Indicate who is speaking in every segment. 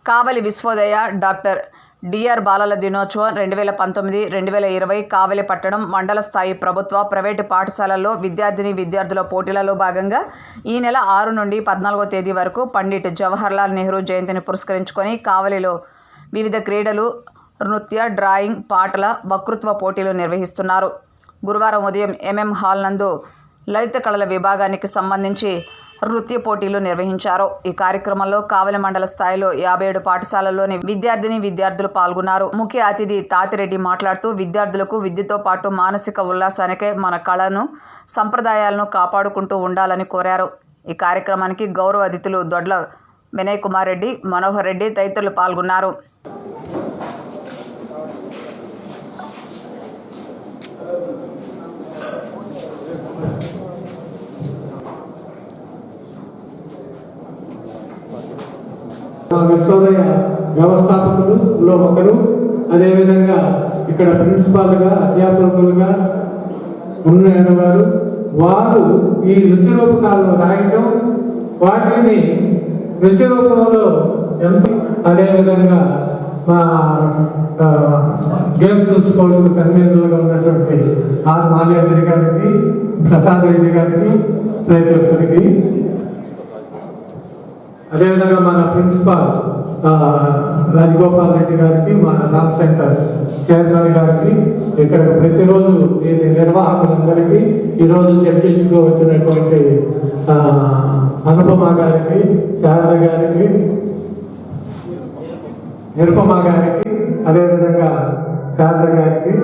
Speaker 1: కావలి Vishwodaya doctor DR బాలల దినోత్సవం 2019-2020 కావలి పట్టణం మండల స్థాయి ప్రభుత్వ ప్రైవేటు పాఠశాలల్లో విద్యార్థుల పోటీలలో భాగంగా ఈ నెల 6 నుండి 14వ తేదీ వరకు పండిట్ జవహర్లాల్ నెహ్రూ జయంతిని పురస్కరించుకొని కావలిలో వివిధ క్రీడలు, నృత్య, డ్రాయింగ్, పాటల, వక్తృత్వ పోటీలు నిర్వహిస్తున్నారు. గురువారం ఉదయం ఎంఎం హాల్ నందు లలిత కళల విభాగానికి సంబంధించి నృత్య పోటీలు నిర్వహించారు. ఈ కార్యక్రమంలో కావలి మండల స్థాయిలో 57 పాఠశాలల్లోని విద్యార్థులు పాల్గొన్నారు. ముఖ్య అతిథి తాతిరెడ్డి మాట్లాడుతూ విద్యార్థులకు విద్యతో పాటు మానసిక ఉల్లాసానికే మన కళను, సంప్రదాయాలను కాపాడుకుంటూ ఉండాలని కోరారు. ఈ కార్యక్రమానికి గౌరవ అతిథులు దొడ్ల వినయ్ కుమార్ రెడ్డి, మనోహర్ రెడ్డి తదితరులు పాల్గొన్నారు.
Speaker 2: విశ్వోదయ వ్యవస్థాపకులలో ఒకరు, అదేవిధంగా ఇక్కడ ప్రిన్సిపాల్గా, అధ్యాపకులుగా ఉన్నవారు. వారు ఈ నృత్య రూపకాలను రాయటం, వాటిని నృత్య రూపంలో ఎంతో, అదేవిధంగా మా గేమ్స్ స్పోర్ట్స్ కన్వీనర్లుగా ఉన్నటువంటి ఆర్ మాల్యాద్రి గారికి, ప్రసాద్ రెడ్డి గారికి, ప్రతి ఒక్కరికి, అదేవిధంగా మన ప్రిన్సిపాల్ రాజగోపాల్ రెడ్డి గారికి, మన రామ్ సెంటర్ చైర్మన్ గారికి, ఇక్కడ ప్రతిరోజు దీని నిర్వాహకులందరికీ, ఈరోజు చర్చించుకు వచ్చినటువంటి అనుపమ గారికి, శారద గారికి, నిరుపమ గారికి, అదేవిధంగా శారద గారికి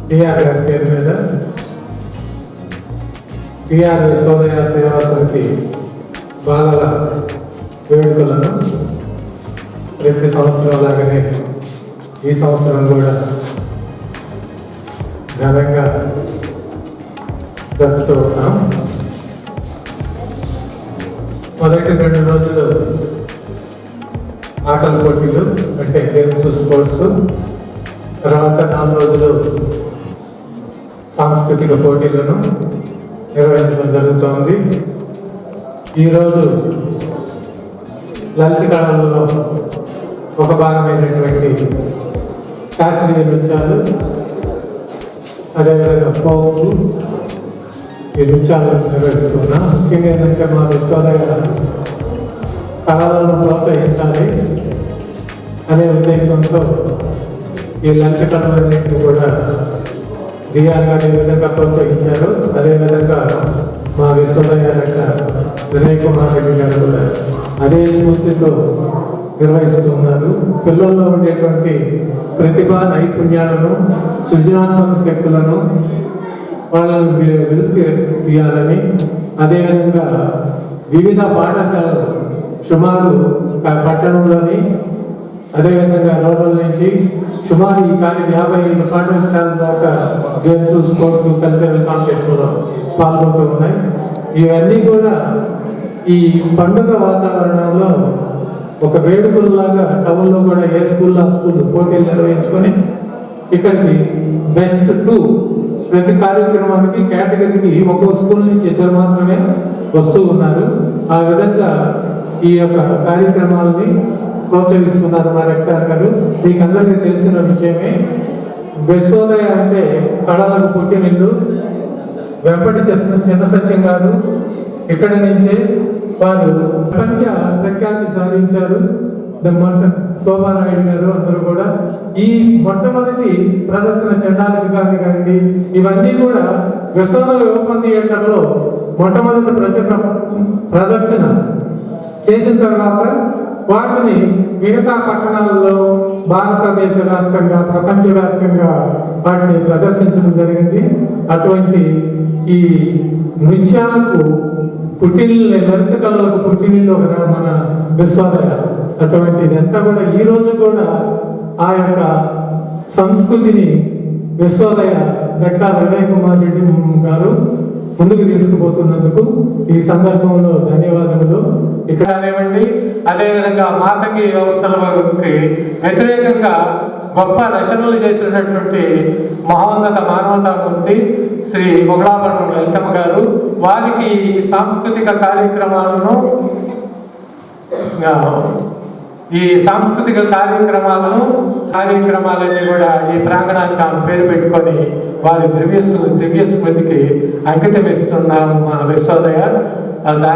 Speaker 2: టిఆర్ గారి పేరు మీద టిఆర్ యశోదయ సేవా సమితి బాలల వేడుకలను ప్రతి సంవత్సరం లాగానే ఈ సంవత్సరం కూడా ఘనంగా జరుపుతూ ఉన్నాం. మొదటి 2 రోజులు ఆటల పోటీలు అంటే గేమ్స్, స్పోర్ట్స్, తర్వాత 4 రోజులు సాంస్కృతిక పోటీలను నిర్వహించడం జరుగుతోంది. ఈరోజు లలిత కళలలో ఒక భాగమైనటువంటి శాస్త్రీయ నృత్యాలు, అదేవిధంగా ఫోక్, ఈ నృత్యాలు నిర్వహిస్తున్నాం. ముఖ్యంగా ఏంటంటే మా విశ్వవిద్యాలయ కళలను ప్రోత్సహించాలి అనే ఉద్దేశంతో ఈ లలిత కళలన్నింటినీ కూడా డిఆర్ గారు ఏ విధంగా ప్రోత్సహించారు, అదేవిధంగా మా విశ్వవిద్యాలయ వినయ్ కుమార్ రెడ్డి గారు కూడా అదే స్ఫూర్తితో నిర్వహిస్తున్నారు. పిల్లల్లో ఉండేటువంటి ప్రతిభా నైపుణ్యాలను, సృజనాత్మక శక్తులను వాళ్ళని వెలికి తీయాలని, అదేవిధంగా వివిధ పాఠశాలలు సుమారు పట్టణంలోని అదేవిధంగా రూరల్ నుంచి సుమారు ఈ 55 పాఠశాలల దాకా గేమ్స్, స్పోర్ట్స్, కల్చరల్ కాంపిటీషన్లో పాల్గొంటూ ఉన్నాయి. ఇవన్నీ కూడా ఈ పండుగ వాతావరణంలో ఒక వేడుకలాగా టౌన్లో కూడా ఏ స్కూల్ ఆ స్కూల్ పోటీలు నిర్వహించుకొని ఇక్కడికి బెస్ట్ 2 ప్రతి కార్యక్రమానికి కేటగిరీకి ఒక్కో స్కూల్ నుంచి 2 మాత్రమే వస్తూ ఉన్నారు. ఆ విధంగా ఈ యొక్క కార్యక్రమాలని ప్రోత్సహిస్తున్నారు మా రెక్టార్ గారు. మీకు అందరికీ తెలిసిన విషయమే, విశ్వోదయ అంటే కళలకు పుట్టినిల్లు. వెంపటి చిన్న సత్యం గారు ఇక్కడి నుంచే వారు ప్రపంచ ప్రఖ్యాతి సాధించారు. శోభానాయుడు గారు అందరూ కూడా ఈ మొట్టమొదటి ప్రదర్శన చండాలి కానివ్వండి, ఇవన్నీ కూడా విశ్వోదయ ఓపెన్ థియేటర్లో మొట్టమొదటి ప్రదర్శన చేసిన తర్వాత వాటిని మిగతా పట్టణాలలో భారతదేశ వ్యాప్తంగా, ప్రపంచవ్యాప్తంగా వాటిని ప్రదర్శించడం జరిగింది. అటువంటి ఈ నృత్యాలకు పుట్టినిల్లు, లలిత కళలకు పుట్టినిల్లు మన విశ్వోదయ. అటువంటిది అంతా కూడా ఈ రోజు కూడా ఆ యొక్క సంస్కృతిని విశ్వోదయ డాక్టర్ వినయ్ కుమార్ రెడ్డి గారు ముందుకు తీసుకుపోతున్నందుకు ఈ సందర్భంలో ధన్యవాదములు. ఇక్కడ అనేవండి, అదేవిధంగా మాతంగి వ్యవస్థల వారికి వ్యతిరేకంగా గొప్ప రచనలు చేసినటువంటి మహోన్నత మానవతామూర్తి శ్రీ మొగలాభరణం లలితమ్మ గారు, వారికి సాంస్కృతిక కార్యక్రమాలను కార్యక్రమాలన్నీ కూడా ఈ ప్రాంగణానికి ఆమె పేరు పెట్టుకొని వారి దివ్య స్మృతికి అంకితం ఇస్తున్నాము మా విశ్వోదయ.